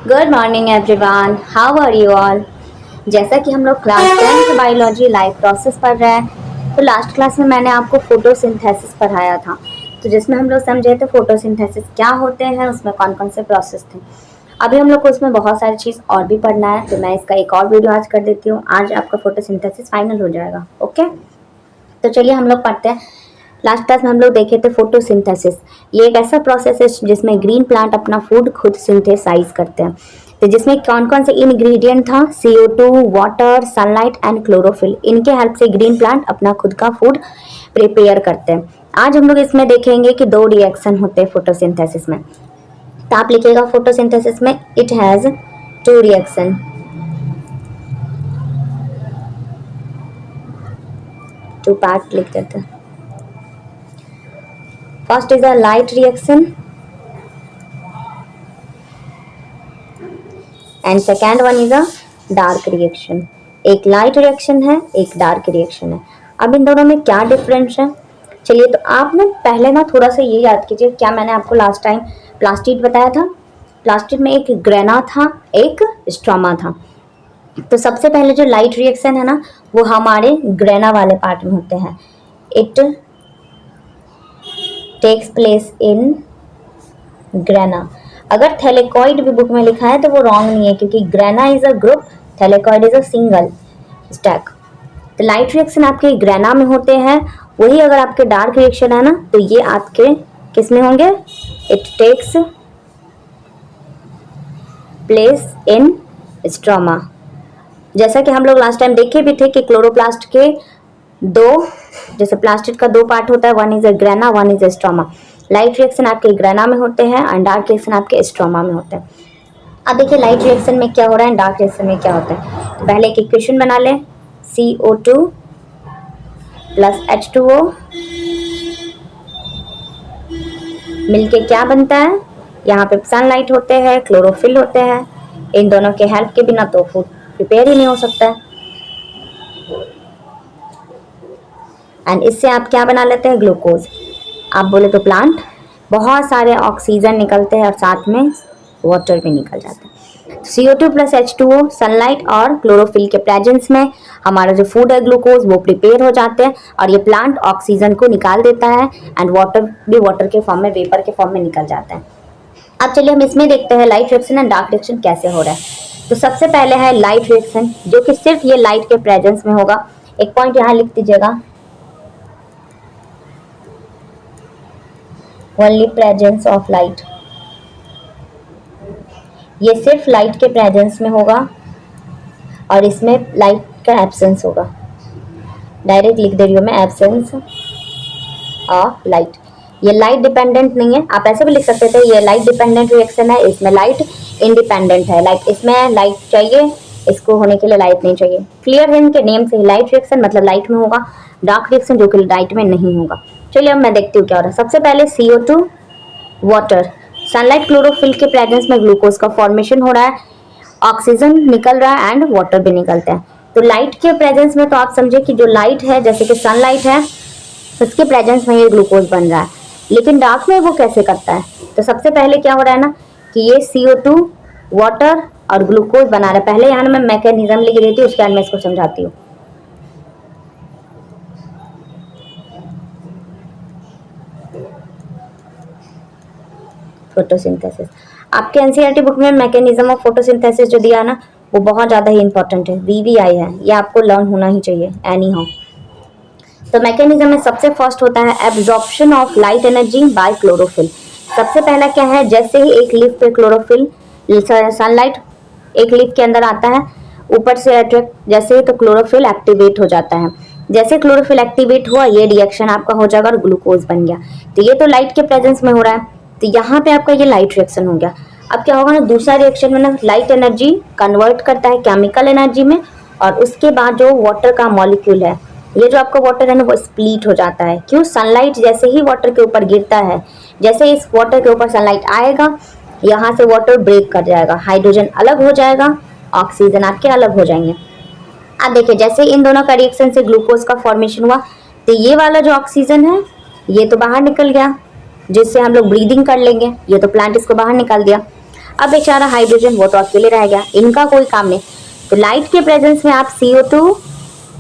Good morning everyone, how are you all. जैसा कि हम लोग क्लास 10 बायोलॉजी लाइफ प्रोसेस पढ़ रहे हैं, तो लास्ट क्लास में मैंने आपको फोटोसिंथेसिस पढ़ाया था, तो जिसमें हम लोग समझे थे फोटोसिंथेसिस क्या होते हैं, उसमें कौन कौन से प्रोसेस थे। अभी हम लोग को उसमें बहुत सारी चीज़ और भी पढ़ना है, तो मैं इसका एक और वीडियो आज कर देती हूँ। आज आपका फोटोसिंथेसिस फाइनल हो जाएगा। ओके, तो चलिए हम लोग पढ़ते हैं। लास्ट क्लास में हम लोग देखे थे फोटोसिंथेसिस। ये एक ऐसा प्रोसेस है जिसमें ग्रीन प्लांट अपना फूड खुद सिंथेसाइज करते हैं। तो जिसमें कौन कौन से इंग्रेडिएंट था, CO2, water, sunlight and chlorophyll. इनके हेल्प से ग्रीन प्लांट अपना खुद का फूड प्रिपेयर करते हैं। आज हम लोग इसमें देखेंगे कि दो रिएक्शन होते हैं फोटोसिंथेसिस में। तो आप लिखिएगा फोटोसिंथेसिस में it has two reaction. Two part लिख देते हैं। First is a light reaction and second one is a dark reaction. एक लाइट रिएक्शन है, एक डार्क रिएक्शन है। अब इन दोनों में क्या डिफरेंस है, चलिए तो आप ना पहले ना थोड़ा सा ये याद कीजिए, क्या मैंने आपको लास्ट टाइम प्लास्टिड बताया था। प्लास्टिड में एक ग्रेना था, एक स्ट्रोमा था। तो सबसे पहले जो लाइट रिएक्शन है ना, वो हमारे ग्रेना वाले पार्ट में होते हैं। It takes place in grana. अगर थैलेकॉइड भी बुक में लिखा है तो वो रॉन्ग नहीं है, क्योंकि grana is a group, thylakoid is a single stack. तो लाइट रिएक्शन आपके ग्रेना में होते हैं। वही अगर आपके डार्क रिएक्शन है ना, तो ये आपके किस में होंगे, it takes place in stroma. जैसा कि हम लोग लास्ट टाइम देखे भी थे कि क्लोरोप्लास्ट के दो, जैसे प्लास्टिड का दो पार्ट होता है, one is a grana, one is a stroma. Light reaction आपके ग्रेना में होते हैं और डार्क रिएक्शन आपके स्ट्रोमा में होते हैं। अब देखिए लाइट रिएक्शन में क्या हो रहा है, डार्क रिएक्शन में क्या होता है। तो पहले एक इक्वेशन बना लें, CO2 प्लस H2O मिलके क्या बनता है, यहाँ पे सनलाइट होते हैं, क्लोरोफिल होते हैं। इन दोनों के हेल्प के बिना तो फूड प्रिपेयर ही नहीं हो सकता है। एंड इससे आप क्या बना लेते हैं, ग्लूकोज। आप बोले तो प्लांट, बहुत सारे ऑक्सीजन निकलते हैं और साथ में वाटर भी निकल जाता है। CO2 प्लस H2O सनलाइट और क्लोरोफिल के प्रेजेंस में हमारा जो फूड है ग्लूकोज वो प्रिपेयर हो जाते हैं, और ये प्लांट ऑक्सीजन को निकाल देता है एंड वाटर भी वाटर के फॉर्म में, वेपर के फॉर्म में निकल जाता है। अब चलिए हम इसमें देखते हैं light reaction and dark reaction कैसे हो रहा है। तो सबसे पहले है लाइट रिएक्शन, जो कि सिर्फ ये लाइट के प्रेजेंस में होगा। एक पॉइंट यहाँ लिख दीजिएगा, ओनली प्रेजेंस ऑफ लाइट। ये सिर्फ लाइट के प्रेजेंस में होगा और इसमें लाइट का एब्सेंस होगा। डायरेक्ट लिख दे रही हूँ मैं, एब्सेंस ऑफ लाइट। ये लाइट डिपेंडेंट नहीं है, आप ऐसे भी लिख सकते थे ये लाइट डिपेंडेंट रिएक्शन है, इसमें लाइट इंडिपेंडेंट है। लाइट इसमें लाइट चाहिए, इसको होने के लिए लाइट नहीं चाहिए। क्लियर है, इनके नेम से लाइट रिएक्शन मतलब लाइट में होगा, डार्क रिएक्शन जो कि लाइट में नहीं होगा। चलिए अब मैं देखती हूँ क्या हो रहा है। सबसे पहले CO2 वाटर, सनलाइट क्लोरोफिल के प्रेजेंस में ग्लूकोज का फॉर्मेशन हो रहा है, ऑक्सीजन निकल रहा है एंड वाटर भी निकलता है। तो लाइट के प्रेजेंस में तो आप समझे कि जो लाइट है, जैसे कि सनलाइट है, उसके प्रेजेंस में ये ग्लूकोज बन रहा है। लेकिन डार्क में वो कैसे करता है, तो सबसे पहले क्या हो रहा है ना कि ये CO2 वाटर और ग्लूकोज बना रहा है। पहले यहाँ मैं मैकेनिज्म लिख देती हूँ, उसके बाद मैं इसको समझाती हूँ। फोटोसिंथेसिस आपके एनसीईआरटी बुक में मैकेनिज्म ऑफ फोटोसिंथेसिस जो दिया ना, वो बहुत ज़्यादा ही इंपॉर्टेंट है, VVI है, ये आपको लर्न होना ही चाहिए एनी हाउ। तो मैकेनिज्म में सबसे फर्स्ट होता है absorption of light energy by chlorophyll. सबसे पहला क्या है, जैसे ही एक लीफ पे क्लोरोफिल सनलाइट एक लीफ के अंदर आता है, ऊपर से अट्रैक्ट जैसे ही, तो क्लोरोफिल एक्टिवेट हो जाता है। जैसे क्लोरोफिल एक्टिवेट हुआ, ये रिएक्शन आपका हो जाएगा और ग्लूकोज बन गया। तो ये तो लाइट के प्रेजेंस में हो रहा है, तो यहाँ पे आपका ये लाइट रिएक्शन हो गया। अब क्या होगा ना, दूसरा रिएक्शन में ना लाइट एनर्जी कन्वर्ट करता है केमिकल एनर्जी में, और उसके बाद जो वाटर का मॉलिक्यूल है, ये जो आपका वाटर है ना, वो स्प्लिट हो जाता है। क्यों, सनलाइट जैसे ही वाटर के ऊपर गिरता है, जैसे इस वाटर के ऊपर सनलाइट आएगा, यहाँ से वाटर ब्रेक कर जाएगा, हाइड्रोजन अलग हो जाएगा, ऑक्सीजन आपके अलग हो जाएंगे। अब देखिए जैसे इन दोनों का रिएक्शन से ग्लूकोज का फॉर्मेशन हुआ, तो ये वाला जो ऑक्सीजन है ये तो बाहर निकल गया, जिससे हम लोग ब्रीदिंग कर लेंगे। ये तो प्लांट इसको बाहर निकाल दिया। अब बेचारा हाइड्रोजन वो तो अकेले रह गया, इनका कोई काम नहीं। तो लाइट के प्रेजेंस में आप CO2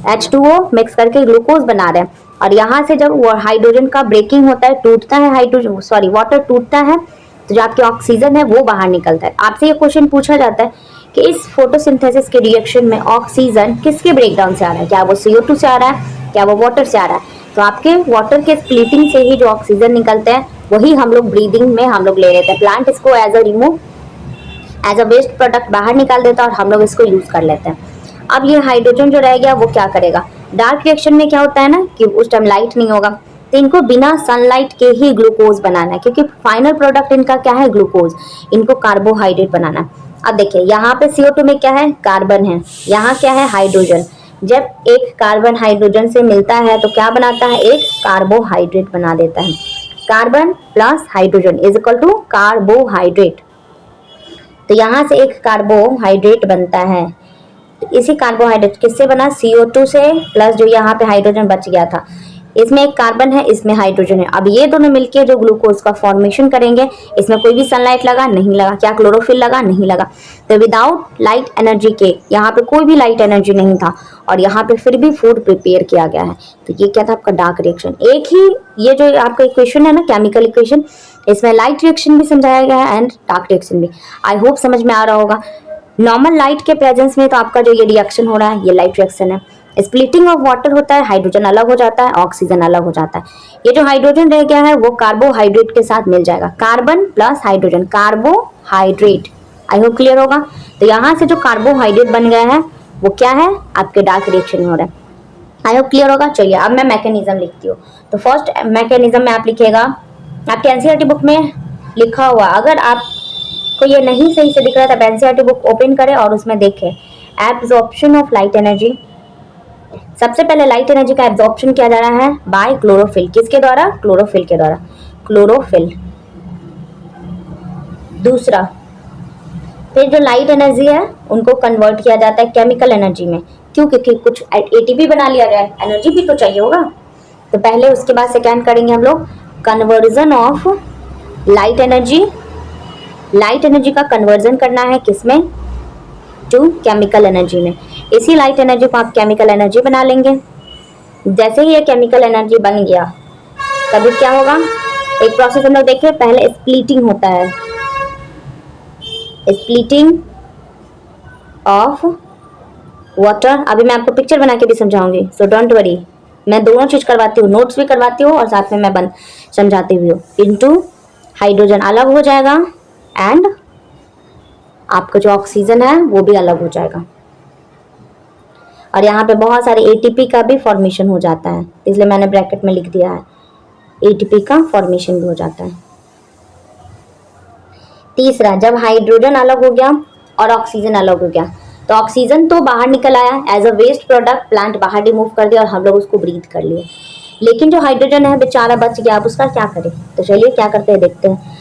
H2O मिक्स करके ग्लूकोज बना रहे हैं, और यहाँ से जब वो हाइड्रोजन का ब्रेकिंग होता है, टूटता है हाइड्रोजन, सॉरी वाटर टूटता है, तो जो आपके ऑक्सीजन है वो बाहर निकलता है। आपसे ये क्वेश्चन पूछा जाता है कि इस फोटोसिंथेसिस के रिएक्शन में ऑक्सीजन किसके ब्रेकडाउन से आ रहा है, क्या वो CO2 से आ रहा है, क्या वो वाटर से आ रहा है। तो आपके वाटर के स्प्लिटिंग से ही जो ऑक्सीजन निकलते हैं वही हम लोग ब्रीदिंग में हम लोग ले लेते हैं। प्लांट इसको एज अ वेस्ट प्रोडक्ट बाहर निकाल देता है और हम लोग इसको यूज कर लेते हैं। अब ये हाइड्रोजन जो रह गया वो क्या करेगा, डार्क रिएक्शन में क्या होता है ना कि उस टाइम लाइट नहीं होगा, तो इनको बिना सनलाइट के ही ग्लूकोज बनाना है, क्योंकि फाइनल प्रोडक्ट इनका क्या है, ग्लूकोज। इनको कार्बोहाइड्रेट बनाना है। अब देखिए यहाँ पे CO2 में क्या है, कार्बन है, यहाँ क्या है, हाइड्रोजन। जब एक कार्बन हाइड्रोजन से मिलता है तो क्या बनाता है, एक कार्बोहाइड्रेट बना देता है। Carbon plus hydrogen is equal to carbohydrate. तो यहाँ से एक कार्बोहाइड्रेट बनता है। तो इसी कार्बोहाइड्रेट किससे बना, CO2 से, प्लस जो यहाँ पे हाइड्रोजन बच गया था, इसमें एक कार्बन है, इसमें हाइड्रोजन है। अब ये दोनों मिलके जो ग्लूकोज का फॉर्मेशन करेंगे, इसमें कोई भी सनलाइट लगा नहीं लगा, क्या क्लोरोफिल लगा नहीं लगा। तो विदाउट लाइट एनर्जी के, यहाँ पे कोई भी लाइट एनर्जी नहीं था और यहाँ पे फिर भी फूड प्रिपेयर किया गया है। तो ये क्या था आपका डार्क रिएक्शन। एक ही ये जो आपका इक्वेशन है ना, केमिकल इक्वेशन, इसमें लाइट रिएक्शन भी समझाया गया है एंड डार्क रिएक्शन भी। आई होप समझ में आ रहा होगा। नॉर्मल लाइट के प्रेजेंस में तो आपका जो ये रिएक्शन हो रहा है ये लाइट रिएक्शन है। स्प्लिटिंग ऑफ वाटर होता है, हाइड्रोजन अलग हो जाता है, ऑक्सीजन अलग हो जाता है। ये जो हाइड्रोजन रह गया है वो कार्बोहाइड्रेट के साथ मिल जाएगा, carbon plus hydrogen, carbohydrate. I hope clear होगा। तो यहाँ से जो कार्बोहाइड्रेट बन गया है वो क्या है, आपके डार्क रिएक्शन हो रहा है। आई होप क्लियर होगा। चलिए अब मैं मैकेनिज्म लिखती हूँ। तो फर्स्ट मैकेनिज्म में आप लिखिएगा, आपके एनसीईआरटी बुक में लिखा हुआ, अगर आपको ये नहीं सही से दिख रहा था एनसीईआरटी बुक ओपन करें और उसमें देखें एब्जॉर्प्शन ऑफ लाइट एनर्जी। सबसे पहले लाइट एनर्जी का एब्जॉर्प्शन किया जा रहा है बाय क्लोरोफिल, किसके द्वारा, क्लोरोफिल के द्वारा, क्लोरोफिल। दूसरा, फिर जो लाइट एनर्जी है उनको कन्वर्ट किया जाता है केमिकल एनर्जी में। क्यों, क्योंकि कुछ एटीपी बना लिया जाए, एनर्जी भी तो चाहिए होगा। तो पहले उसके बाद सेकेंड करेंगे हम लोग conversion of light energy. Light energy का कन्वर्जन करना है किसमें, टू केमिकल एनर्जी में। इसी लाइट एनर्जी को आप केमिकल एनर्जी बना लेंगे। जैसे ही ये केमिकल एनर्जी बन गया तभी क्या होगा, एक प्रोसेस हम लोग देखिए, पहले स्प्लिटिंग होता है, स्प्लिटिंग ऑफ वाटर। अभी मैं आपको पिक्चर बना के भी समझाऊंगी, सो डोंट वरी। मैं दोनों चीज करवाती हूँ, नोट्स भी करवाती हूँ और साथ में मैं समझाती हुई हूँ। इनटू हाइड्रोजन अलग हो जाएगा एंड आपका जो ऑक्सीजन है वो भी अलग हो जाएगा। और यहाँ पे बहुत सारे एटीपी का भी फॉर्मेशन हो जाता है, इसलिए मैंने ब्रैकेट में लिख दिया है, एटीपी का फॉर्मेशन भी हो जाता है। तीसरा, जब हाइड्रोजन अलग हो गया और ऑक्सीजन अलग हो गया, तो ऑक्सीजन तो बाहर निकल आया as a waste product, plant बाहर रिमूव कर दिया और हम लोग उसको ब्रीथ कर लिए। लेकिन जो हाइड्रोजन है बेचारा बच गया, अब उसका क्या करें। तो चलिए क्या करते हैं देखते हैं।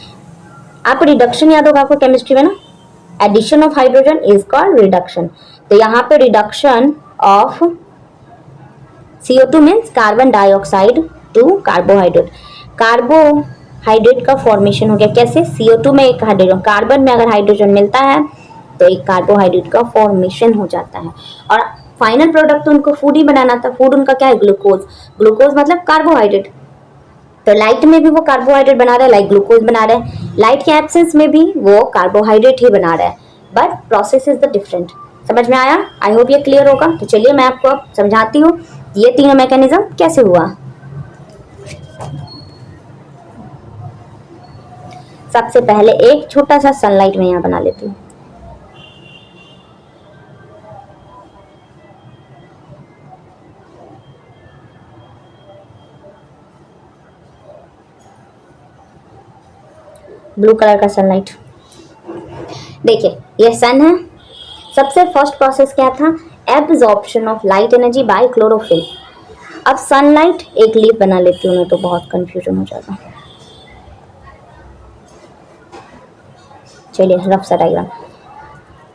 आपको रिडक्शन याद होगा आपको केमिस्ट्री में ना, addition of hydrogen is called reduction. तो यहाँ पे reduction of CO2 means carbon dioxide to carbohydrate. Carbohydrate का फॉर्मेशन हो गया, कैसे, CO2 में एक हाइड्रोजन, कार्बन में अगर हाइड्रोजन मिलता है तो एक कार्बोहाइड्रेट का फॉर्मेशन हो जाता है। और फाइनल प्रोडक्ट तो उनको फूड ही बनाना था, फूड उनका क्या है, ग्लूकोज। ग्लूकोज मतलब कार्बोहाइड्रेट। तो लाइट में भी वो कार्बोहाइड्रेट बना रहा है, लाइक ग्लूकोज बना रहा है, लाइट के एब्सेंस में भी वो कार्बोहाइड्रेट ही बना रहा है, but process is the different. समझ में आया, आई होप ये क्लियर होगा। तो चलिए मैं आपको अब समझाती हूँ ये तीनों मैकेनिज्म कैसे हुआ। सबसे पहले एक छोटा सा सनलाइट में यहाँ बना लेती हूँ। ब्लू कलर का सनलाइट, देखिए ये सन है। सबसे फर्स्ट प्रोसेस क्या था, absorption of light energy by chlorophyll. अब सनलाइट एक लीफ बना लेती हूँ मैं, तो बहुत कंफ्यूजन हो जाएगा। चलिए रफ सा डायग्राम,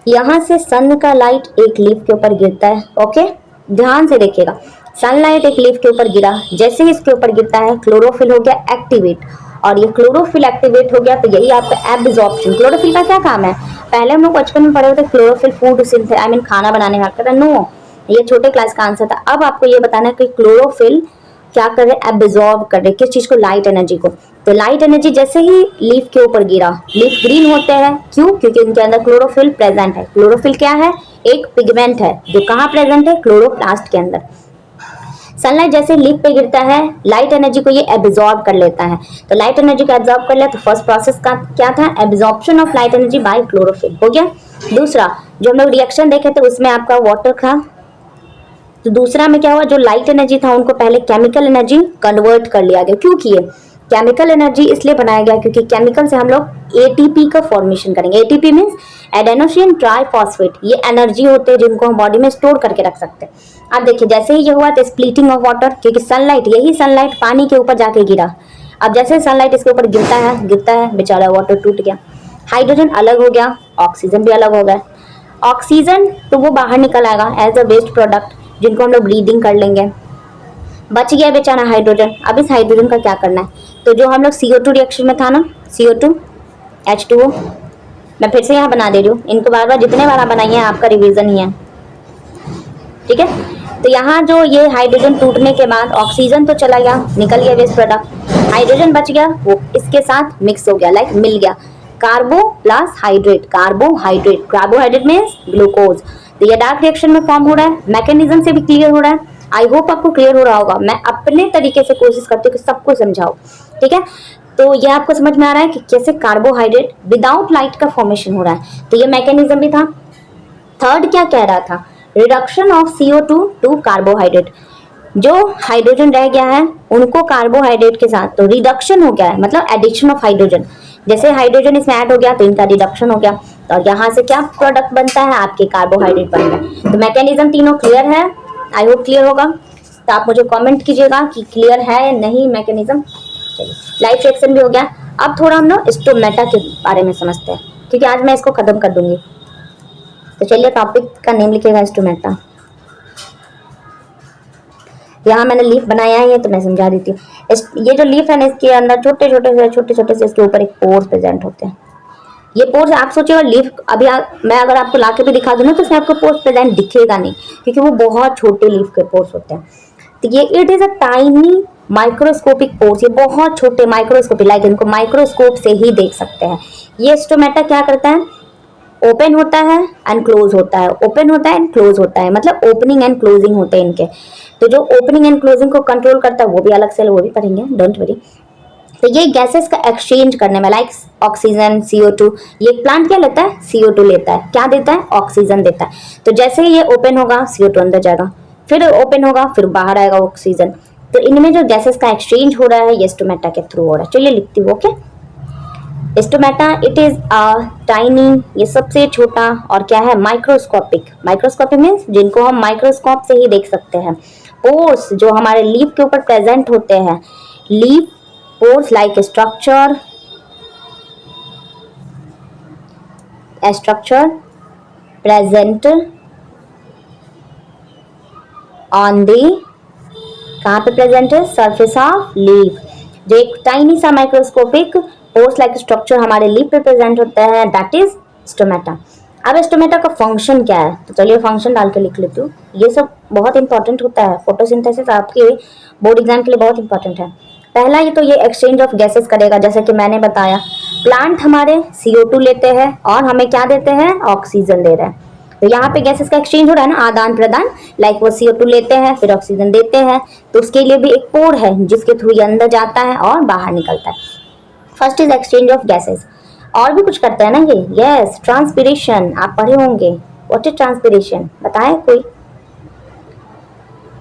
यहाँ से सन का लाइट एक लीफ के ऊपर गिरता है। ओके, ध्यान से देखिएगा, सनलाइट एक लीफ के ऊपर गिरा, जैसे ही इसके ऊपर गिरता है क्लोरोफिल हो गया एक्टिवेट, और ये क्लोरोफिल एक्टिवेट हो गया तो यही आपका एब्जॉर्प्शन। क्लोरोफिल का क्या काम है? पहले हम लोग बचपन में पढ़े होते chlorophyll food synthesis I mean खाना बनाने में आता था। नो, ये छोटे क्लास का आंसर था। अब आपको ये बताना है कि क्लोरोफिल क्या कर रहे, एब्जॉर्ब कर रहे किस चीज को, लाइट एनर्जी को। तो लाइट एनर्जी जैसे ही लीफ के ऊपर गिरा, लीफ ग्रीन होते हैं। क्यों? क्योंकि उनके अंदर क्लोरोफिल प्रेजेंट है। क्लोरोफिल क्या है? एक पिगमेंट है जो कहाँ प्रेजेंट है? क्लोरोप्लास्ट के अंदर। सनलाइट जैसे लीफ पे गिरता है, लाइट एनर्जी को ये एब्जॉर्ब कर लेता है। तो लाइट एनर्जी को एब्जॉर्ब कर लिया तो फर्स्ट प्रोसेस का क्या था? Absorption of light energy by chlorophyll हो गया। दूसरा जो हम लोग रिएक्शन देखे थे उसमें आपका वाटर था। तो दूसरा में क्या हुआ? जो लाइट एनर्जी था उनको पहले केमिकल एनर्जी कन्वर्ट कर लिया गया। क्यों किए? केमिकल एनर्जी इसलिए बनाया गया क्योंकि केमिकल से हम लोग एटीपी का फॉर्मेशन करेंगे। ATP means adenosine triphosphate. ये एनर्जी होते हैं जिनको हम बॉडी में स्टोर करके रख सकते हैं। अब देखिए जैसे ही ये हुआ तो स्प्लिटिंग ऑफ वाटर, क्योंकि सनलाइट, यही सनलाइट पानी के ऊपर जाके गिरा। अब जैसे सनलाइट इसके ऊपर गिरता है बेचारा वाटर टूट गया, हाइड्रोजन अलग हो गया, ऑक्सीजन भी अलग हो गया। ऑक्सीजन तो वो बाहर निकल आएगा एज अ वेस्ट प्रोडक्ट जिनको हम लोग ब्रीदिंग कर लेंगे। बच गया बेचारा हाइड्रोजन। अब इस हाइड्रोजन का क्या करना है? तो जो हम लोग CO2 रिएक्शन में था ना, CO2 H2O, मैं फिर से यहाँ बना दे रही हूँ। इनको बार बार जितने बार आप बनाइए आपका रिवीजन ही है, ठीक है। तो यहाँ जो ये हाइड्रोजन टूटने के बाद ऑक्सीजन तो चला गया, निकल गया वेस्ट प्रोडक्ट, हाइड्रोजन बच गया, वो इसके साथ मिक्स हो गया, लाइक मिल गया। Carbo plus hydrate, carbohydrate, carbohydrate means glucose. तो ये डार्क रिएक्शन में फॉर्म हो रहा है। मैकेनिज्म से भी क्लियर हो रहा है। आई होप आपको क्लियर हो रहा होगा। मैं अपने तरीके से कोशिश करती हूँ कि सबको समझाओ, ठीक है। तो ये आपको समझ में आ रहा है कि कैसे कार्बोहाइड्रेट विदाउट लाइट का फॉर्मेशन हो रहा है। तो ये मैकेनिज्म भी था। थर्ड क्या कह रहा था? Reduction of CO2 to carbohydrate. जो हाइड्रोजन रह गया है उनको कार्बोहाइड्रेट के साथ तो रिडक्शन हो गया है, मतलब एडिशन ऑफ हाइड्रोजन। जैसे हाइड्रोजन इसमें ऐड हो गया तो इनका रिडक्शन हो गया और यहाँ से क्या प्रोडक्ट बनता है? आपके कार्बोहाइड्रेट बन गया। तो मैकेनिज्म तीनों क्लियर है। आई होप क्लियर होगा। तो आप मुझे कमेंट कीजिएगा कि क्लियर है या नहीं मैकेनिज्म। चलिए, लाइफ रिएक्शन भी हो गया। अब थोड़ा हम लोग स्टोमेटा के बारे में समझते हैं क्योंकि आज मैं इसको खत्म कर दूंगी। तो चलिए टॉपिक का नेम लिखिएगा स्टोमेटा। यहाँ मैंने लीफ बनाया है तो मैं समझा देती हूँ। ये जो लीफ है ना इसके अंदर छोटे छोटे से इसके ऊपर एक पोर्स प्रेजेंट होते हैं। ये पोर्स आप सोचिएगा लीफ अभी मैं अगर आपको लाके भी दिखा दूँ ना तो इसमें आपको पोर्स प्रेजेंट दिखेगा नहीं क्योंकि वो बहुत छोटे लीफ के पोर्स होते हैं। तो ये it is a tiny microscopic pores. ये बहुत छोटे माइक्रोस्कोपिक, लाइक इनको माइक्रोस्कोप से ही देख सकते हैं। ये स्टोमेटा क्या करता है? ओपन होता है एंड क्लोज होता है, ओपन होता है एंड क्लोज होता है, मतलब ओपनिंग एंड क्लोजिंग होते हैं इनके। तो जो ओपनिंग एंड क्लोजिंग को कंट्रोल करता है वो भी अलग से, वो भी पढ़ेंगे, डोंट वरी। तो ये गैसेस का एक्सचेंज करने में, लाइक ऑक्सीजन CO2, ये प्लांट क्या लेता है? CO2 लेता है। क्या देता है? ऑक्सीजन देता है। तो जैसे ही ये ओपन होगा CO2 अंदर जाएगा, फिर ओपन होगा, फिर बाहर आएगा ऑक्सीजन। तो इनमें जो गैसेस का एक्सचेंज हो रहा है ये स्टोमेटा के थ्रू हो रहा है। चलिए लिखती हूँ, okay. Stomata it is a tiny, ये सबसे छोटा और क्या है? माइक्रोस्कोपिक। माइक्रोस्कोपिक मीन्स जिनको हम माइक्रोस्कोप से ही देख सकते हैं। पोर्स जो हमारे लीफ के ऊपर प्रेजेंट होते हैं, leaf pores like structure present on the, कहाँ पे प्रेजेंट है? Surface of leaf. जो एक टाइनी सा माइक्रोस्कोपिक पोर्स लाइक स्ट्रक्चर हमारे लीफ पे प्रेजेंट होता है, दैट इज स्टोमेटा। अब स्टोमेटा का फंक्शन क्या है? तो चलिए फंक्शन डाल के लिख लेती हूँ। ये सब बहुत इंपॉर्टेंट होता है। फोटोसिंथेसिस आपके बोर्ड एग्जाम के लिए बहुत इंपॉर्टेंट है। पहला ये तो ये एक्सचेंज ऑफ गैसेस करेगा, जैसे कि मैंने बताया प्लांट हमारे CO2 लेते हैं और हमें क्या देते हैं? ऑक्सीजन दे रहे हैं। तो यहाँ पे गैसेस का एक्सचेंज हो रहा है ना, आदान प्रदान, लाइक वो CO2 लेते हैं फिर ऑक्सीजन देते हैं। तो उसके लिए भी एक पोर है जिसके थ्रू ये अंदर जाता है और बाहर निकलता है। First is exchange of gases. और भी कुछ करता है ना ये, यस, ट्रांसपिरेशन आप पढ़े होंगे। What is transpiration? बताए कोई?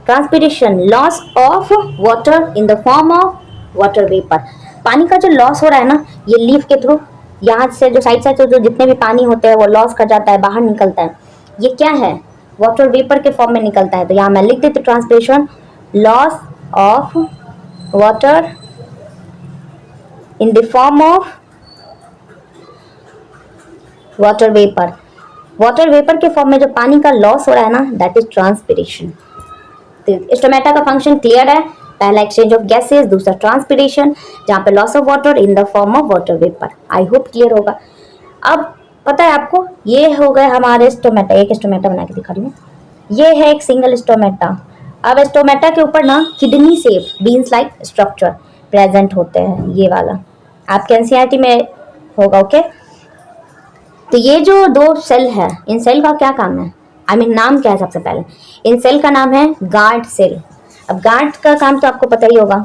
Transpiration, loss of water in the form of water vapour. पानी का जो लॉस हो रहा है ना ये लीफ के थ्रू, यहाँ से जो साइड से जो जितने भी पानी होते हैं वो लॉस कर जाता है, बाहर निकलता है। ये क्या है? वाटर वेपर के फॉर्म में निकलता है। तो यहाँ मैं लिख देती हूँ transpiration, loss of water in the form of water vapour. Water vapour के फॉर्म में जो पानी का लॉस हो रहा है ना, दैट इज ट्रांसपिरेशन। तो स्टोमेटा का फंक्शन क्लियर है। पहला एक्सचेंज ऑफ गैसेस, दूसरा ट्रांसपिरेशन जहाँ पे loss of water in the form of water vapour. I hope clear होगा। अब पता है आपको, ये हो गए हमारे स्टोमेटा। एक स्टोमेटा बना के दिखा रही हूँ। ये है एक सिंगल स्टोमेटा। अब स्टोमेटा के ऊपर ना kidney shape beans like structure present होते हैं, ये वाला आपके एनसीईआरटी में होगा। ओके, तो ये जो दो सेल है, इन सेल का क्या काम है, आई मीन नाम क्या है सबसे पहले, इन सेल का नाम है गार्ड सेल। अब गार्ड का काम तो आपको पता ही होगा,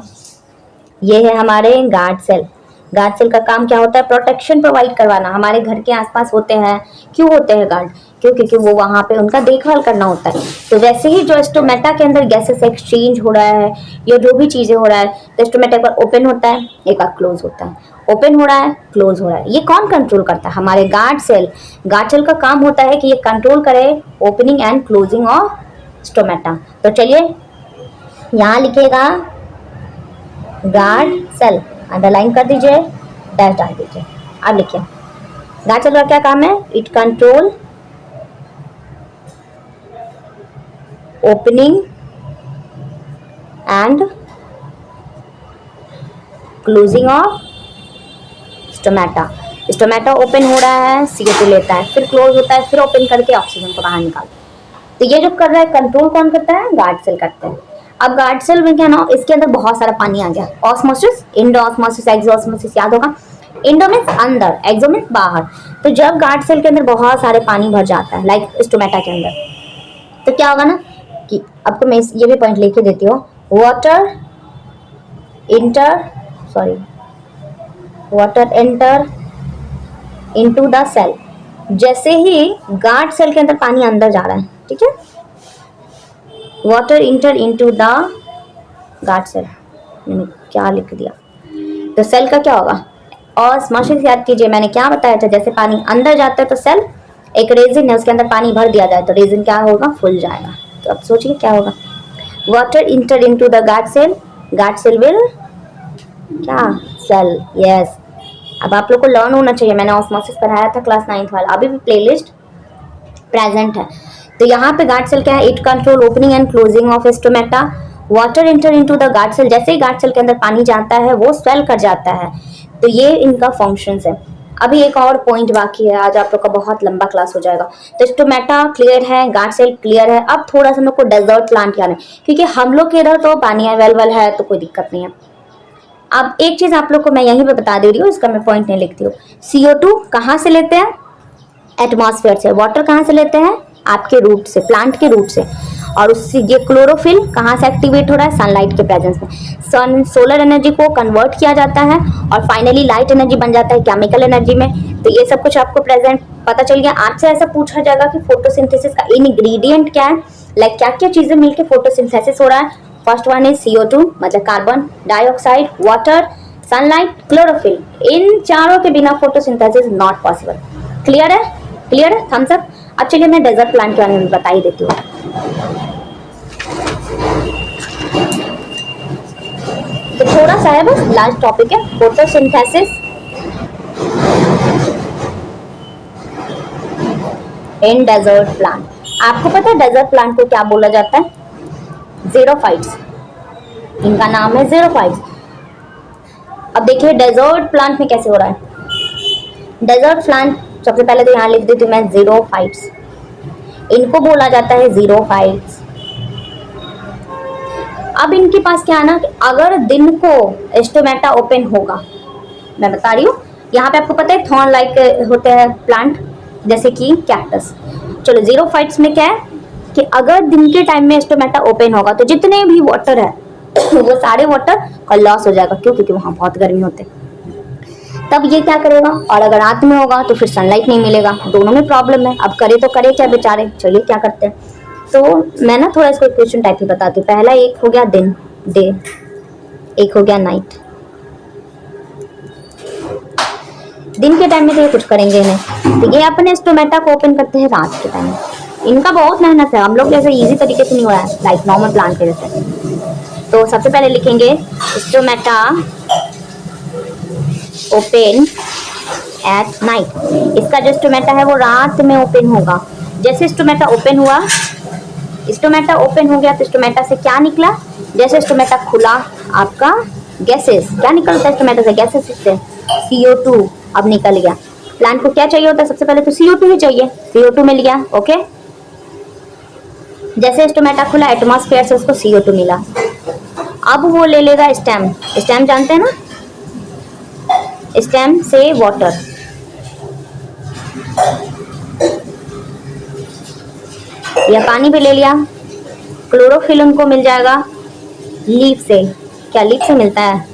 ये है हमारे गार्ड सेल। गार्ड सेल का काम क्या होता है, प्रोटेक्शन प्रोवाइड करवाना। हमारे घर के आसपास होते हैं, क्यों होते हैं गार्ड, क्यों, क्योंकि वो वहाँ पे उनका देखभाल करना होता है। तो वैसे ही जो स्टोमेटा के अंदर गैसेस एक्सचेंज हो रहा है या जो भी चीजें हो रहा है, तो स्टोमेटा एक बार ओपन होता है, एक बार क्लोज होता है, ओपन हो रहा है, क्लोज हो रहा है। ये कौन कंट्रोल करता है, हमारे गार्ड सेल। गार्ड सेल का काम होता है कि ये कंट्रोल करे opening and closing of stomata. तो चलिए यहाँ लिखिएगा गार्ड सेल, अंडरलाइन कर दीजिए, डैश डाल दीजिए। अब लिखिए गार्ड सेल का क्या काम है, it control opening and closing of stomata. Stomata open हो रहा है, CO2 लेता है, फिर क्लोज होता है, फिर ओपन करके ऑक्सीजन को बाहर निकालता है। तो ये जो कर रहा है कंट्रोल कौन करता है, गार्ड सेल करते हैं। अब गार्ड सेल में क्या ना, इसके अंदर बहुत सारा पानी आ गया। ऑस्मोसिस, इंडो ऑस्मोसिस, एक्सो ऑस्मोसिस, याद होगा। इंडो मीन्स अंदर, एक्सो मीन्स बाहर। तो जब गार्ड सेल के अंदर बहुत सारे पानी भर जाता है, लाइक स्टोमेटा के अंदर, तो क्या होगा ना कि आपको मैं ये भी पॉइंट लिख के देती हूँ, water enter into the cell. जैसे ही गार्ड सेल के अंदर पानी अंदर जा रहा है, ठीक है, water enter into the guard cell, मैंने क्या लिख दिया, तो सेल का क्या होगा, ऑस्मोसिस याद कीजिए, मैंने क्या बताया था, जैसे पानी अंदर जाता है तो सेल, एक रेजिन है उसके अंदर पानी भर दिया जाए तो रेजिन क्या होगा, फूल जाएगा। तो अब सोचिए क्या होगा, water enter into the guard cell will क्या, सेल, यस। अब आप लोग को लर्न होना चाहिए, मैंने ऑस्मोसिस पढ़ाया था क्लास 9th वाला, अभी भी प्लेलिस्ट प्रेजेंट है। तो यहाँ पे गार्ड सेल क्या है, it control opening and closing of stomata. Water enter into the guard cell, जैसे ही गार्ड सेल के अंदर पानी जाता है वो स्वेल कर जाता है। तो ये इनका फंक्शंस है। अभी एक और पॉइंट बाकी है, आज आप लोग का बहुत लंबा क्लास हो जाएगा। तो स्टोमेटा क्लियर है, गार्ड सेल क्लियर है। अब थोड़ा सा हम लोग को डेजर्ट प्लांट याद है, क्योंकि हम लोग के इधर तो पानी अवेलेबल है तो कोई दिक्कत नहीं है। अब एक चीज आप लोग को मैं यहीं पे बता दे रही हूँ, इसका मैं पॉइंट नहीं लिखती हूँ। CO2 कहाँ से लेते हैं, एटमॉस्फेयर से। वाटर कहाँ से लेते हैं, आपके रूट से, प्लांट के रूट से। और उससे ये क्लोरोफिल कहाँ से एक्टिवेट हो रहा है, सनलाइट के प्रेजेंस में। सोलर एनर्जी को कन्वर्ट किया जाता है और फाइनली लाइट एनर्जी बन जाता है केमिकल एनर्जी में। तो ये सब कुछ आपको प्रेजेंट पता चल गया। आपसे ऐसा पूछा जाएगा कि फोटोसिंथेसिस का इंग्रेडिएंट क्या है, लाइक क्या क्या चीजें मिलकर फोटोसिंथेसिस हो रहा है। फर्स्ट वन इज CO2 मतलब carbon dioxide, water, sunlight, chlorophyll. इन चारों के बिना फोटोसिंथेसिस नॉट पॉसिबल। क्लियर है, क्लियर है, थम्स अप। अब चलिए मैं डेजर्ट प्लांट के बारे में बता ही देती हूँ। तो थोड़ा सा है बस, लास्ट टॉपिक है फोटोसिंथेसिस इन डेजर्ट प्लांट। आपको पता है डेजर्ट प्लांट को क्या बोला जाता है, ज़ेरोफाइट्स। इनका नाम है ज़ेरोफाइट्स। अब देखिए डेजर्ट प्लांट में कैसे हो रहा है। डेजर्ट प्लांट सबसे पहले तो यहाँ लिख देती हूँ मैं, ज़ेरोफाइट्स। इनको बोला जाता है ज़ेरोफाइट्स। अब इनके पास क्या है ना, अगर दिन को स्टोमेटा ओपन होगा, मैं बता रही हूँ, यहाँ पे आपको पता है थॉर्न लाइक होते हैं प्लांट, जैसे कि कैक्टस। चलो ज़ेरोफाइट्स में क्या है कि अगर दिन के टाइम में स्टोमेटा ओपन होगा तो जितने भी वाटर है वो सारे वाटर का लॉस हो जाएगा। क्यों, क्योंकि वहाँ बहुत गर्मी होते है। तब ये क्या करेगा, और अगर रात में होगा तो फिर सनलाइट नहीं मिलेगा, दोनों में प्रॉब्लम है। अब करे तो करे क्या बेचारे, चलिए क्या करते हैं। तो मैं ना थोड़ा इसको क्वेश्चन टाइप ही बताती हूँ। पहला एक हो गया दिन, डे, एक हो गया नाइट। दिन के टाइम में तो ये कुछ करेंगे नहीं, तो ये अपने स्टोमेटा को ओपन करते हैं रात के टाइम। इनका बहुत मेहनत है, हम लोग जैसे इजी तरीके से नहीं हो रहा है, लाइक नॉर्मल प्लांट के जैसे। तो सबसे पहले लिखेंगे स्टोमेटा ओपन एट नाइट। इसका जो स्टोमेटा है वो रात में ओपन होगा। जैसे स्टोमेटा ओपन हुआ, स्टोमेटा ओपन हो गया तो स्टोमेटा से क्या निकला, जैसे स्टोमेटा खुला आपका गैसेस क्या निकलता है स्टोमेटा से, गैसेस से CO2 अब निकल गया। प्लांट को क्या चाहिए होता है, सबसे पहले तो CO2 ही चाहिए, CO2 मिल गया। ओके, जैसे स्टोमेटा खुला एटमॉस्फेयर से उसको CO2 मिला। अब वो ले लेगा स्टेम, स्टेम जानते हैं ना, स्टेम से वाटर, या पानी भी ले लिया। क्लोरोफिल उनको मिल जाएगा लीफ से, क्या लीफ से मिलता है,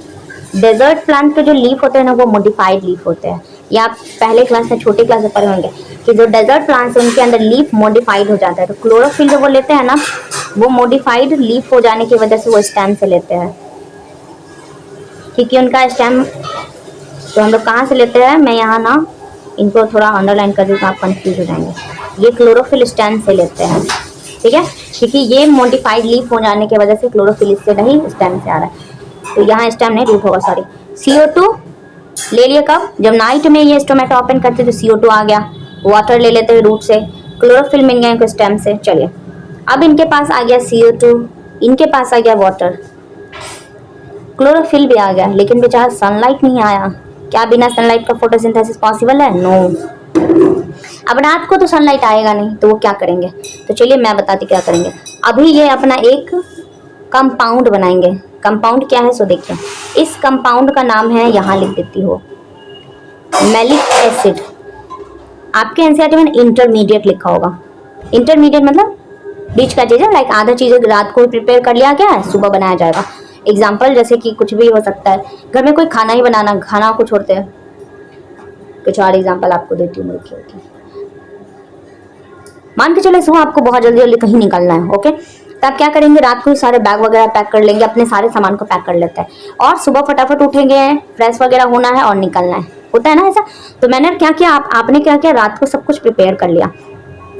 डेजर्ट प्लांट के जो लीफ होते हैं ना वो मॉडिफाइड लीफ होते हैं। ये आप पहले क्लास में छोटे क्लास में पढ़े होंगे कि जो डेजर्ट प्लांट्स हैं उनके अंदर लीफ मॉडिफाइड हो जाता है। तो क्लोरोफिल जो वो लेते हैं ना वो मॉडिफाइड लीफ हो जाने की वजह से वो स्टेम से लेते हैं, क्योंकि उनका स्टेम तो हम लोग कहाँ से लेते हैं, मैं यहाँ ना इनको थोड़ा अंडरलाइन कर दूँ तो आप कंफ्यूज हो जाएंगे। ये क्लोरोफिल स्टेम से लेते हैं, ठीक है, क्योंकि ये मॉडिफाइड लीफ हो जाने की वजह से क्लोरोफिल इससे नहीं स्टेम से आ रहा है। तो यहाँ स्टेम नहीं, रूट होगा, सॉरी। CO2 ले लिए कब, जब नाइट में ये स्टोमेटा ओपन करते तो CO2 आ गया। वाटर ले लेते हैं रूट से, क्लोरोफिल मिल गया इनको स्टेम से। चलिए अब इनके पास आ गया CO2, इनके पास आ गया वाटर, क्लोरोफिल भी आ गया, लेकिन बेचारा सनलाइट नहीं आया। क्या बिना सनलाइट का फोटोसिंथेसिस पॉसिबल है? नो। अब रात को तो सनलाइट आएगा नहीं, तो वो क्या करेंगे, तो चलिए मैं बताती क्या करेंगे। अभी ये अपना एक कंपाउंड बनाएंगे। कंपाउंड क्या है सो देखिए, इस कंपाउंड का नाम है, यहाँ लिख देती हो, मैलिक एसिड। आपके एनसीईआरटी में इंटरमीडिएट लिखा होगा। इंटरमीडिएट मतलब बीच का चीज़ है, लाइक आधा चीज़ रात को प्रिपेयर कर लिया गया है, सुबह बनाया जाएगा। एग्जाम्पल जैसे कि कुछ भी हो सकता है, घर में कोई खाना ही बनाना, खाना को छोड़ते हैं। कुछ और एग्जाम्पल आपको देती हूँ, ओके। मान के चले सुबह आपको बहुत जल्दी जल्दी कहीं निकलना है, ओके, तो आप क्या करेंगे, रात को सारे बैग वगैरह पैक कर लेंगे, अपने सारे सामान को पैक कर लेते हैं और सुबह फटाफट उठेंगे, फ्रेश वगैरह होना है और निकलना है, होता है ना ऐसा। तो मैंने क्या किया, आपने क्या किया, रात को सब कुछ प्रिपेयर कर लिया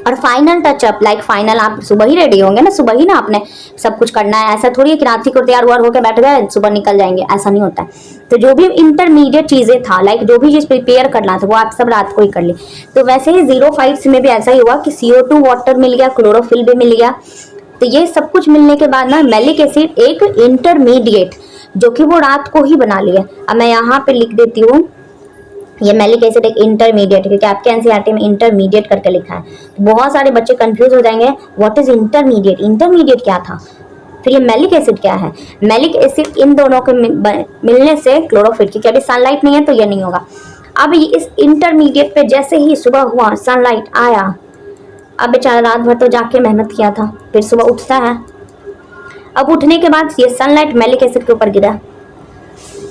और फाइनल टचअप, लाइक फाइनल आप सुबह ही रेडी होंगे ना, सुबह ही ना आपने सब कुछ करना है। ऐसा थोड़ी है कि रात ही को तैयार हुआ होकर बैठ गए सुबह निकल जाएंगे, ऐसा नहीं होता है। तो जो भी इंटरमीडिएट चीज़ें था, लाइक जो भी चीज़ प्रिपेयर करना था वो आप सब रात को ही कर ली। तो वैसे ही 05 में भी ऐसा ही हुआ कि CO2 वाटर मिल गया, क्लोरोफिल भी मिल गया। तो ये सब कुछ मिलने के बाद ना मैलिक एसिड एक इंटरमीडिएट जो कि वो रात को ही बना लिया। अब मैं यहाँ पे लिख देती हूँ, ये मैलिक एसिड एक इंटरमीडिएट, क्योंकि आपके एनसीईआरटी में इंटरमीडिएट करके लिखा है। तो बहुत सारे बच्चे कंफ्यूज हो जाएंगे, व्हाट इज इंटरमीडिएट, इंटरमीडिएट क्या था, फिर ये मैलिक एसिड क्या है। मैलिक एसिड इन दोनों के मिलने से क्लोरोफिल, क्योंकि अभी सनलाइट नहीं है तो ये नहीं होगा। अब इस इंटरमीडिएट पे जैसे ही सुबह हुआ, सनलाइट आया, अब बेचारा रात भर तो जाके मेहनत किया था, फिर सुबह उठता है। अब उठने के बाद ये सनलाइट मैलिक एसिड के ऊपर गिरा,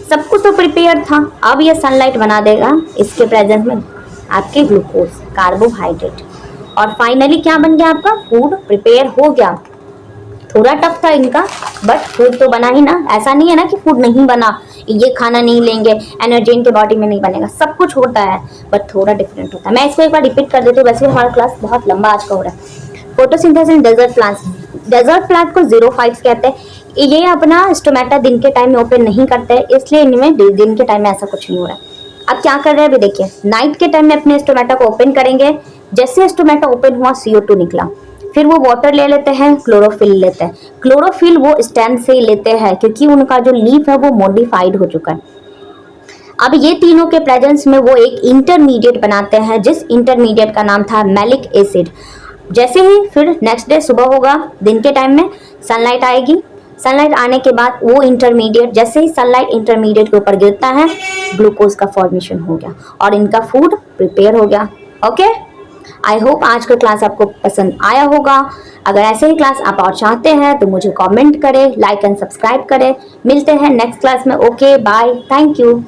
सब कुछ तो प्रिपेयर था, अब ये सनलाइट बना देगा इसके प्रेजेंस में आपके ग्लूकोज, कार्बोहाइड्रेट, और फाइनली क्या बन गया, आपका फूड प्रिपेयर हो गया। थोड़ा टफ था इनका, बट फूड तो बना ही ना। ऐसा नहीं है ना कि फूड नहीं बना, ये खाना नहीं लेंगे एनर्जी इनके बॉडी में नहीं बनेगा, सब कुछ होता है, बट थोड़ा डिफरेंट होता है। मैं इसको एक बार रिपीट कर देती हूँ, वैसे हमारा क्लास बहुत लंबा आज का हो रहा है। Photosynthesis desert plants, desert plant को 05 कहते हैं। ये अपना स्टोमेटा दिन के टाइम में ओपन नहीं करते, इसलिए इनमें दिन के टाइम में ऐसा कुछ नहीं हो रहा है। अब क्या कर रहे हैं अभी देखिए, नाइट के टाइम में अपने स्टोमेटा को ओपन करेंगे। जैसे स्टोमेटा ओपन हुआ CO2 निकला, फिर वो वाटर ले लेते हैं, क्लोरोफिल लेते हैं। क्लोरोफिल वो स्टेम से लेते हैं क्योंकि उनका जो लीफ है वो मॉडिफाइड हो चुका है। अब ये तीनों के प्रेजेंस में वो एक इंटरमीडिएट बनाते हैं, जिस इंटरमीडिएट का नाम था मैलिक एसिड। जैसे ही फिर नेक्स्ट डे सुबह होगा, दिन के टाइम में सनलाइट आएगी, सनलाइट आने के बाद वो इंटरमीडिएट, जैसे ही सनलाइट इंटरमीडिएट के ऊपर गिरता है, ग्लूकोज का फॉर्मेशन हो गया और इनका फूड प्रिपेयर हो गया। ओके, आई होप आज का क्लास आपको पसंद आया होगा। अगर ऐसे ही क्लास आप और चाहते हैं तो मुझे कमेंट करें, लाइक एंड सब्सक्राइब करें। मिलते हैं नेक्स्ट क्लास में। Okay, bye, thank you.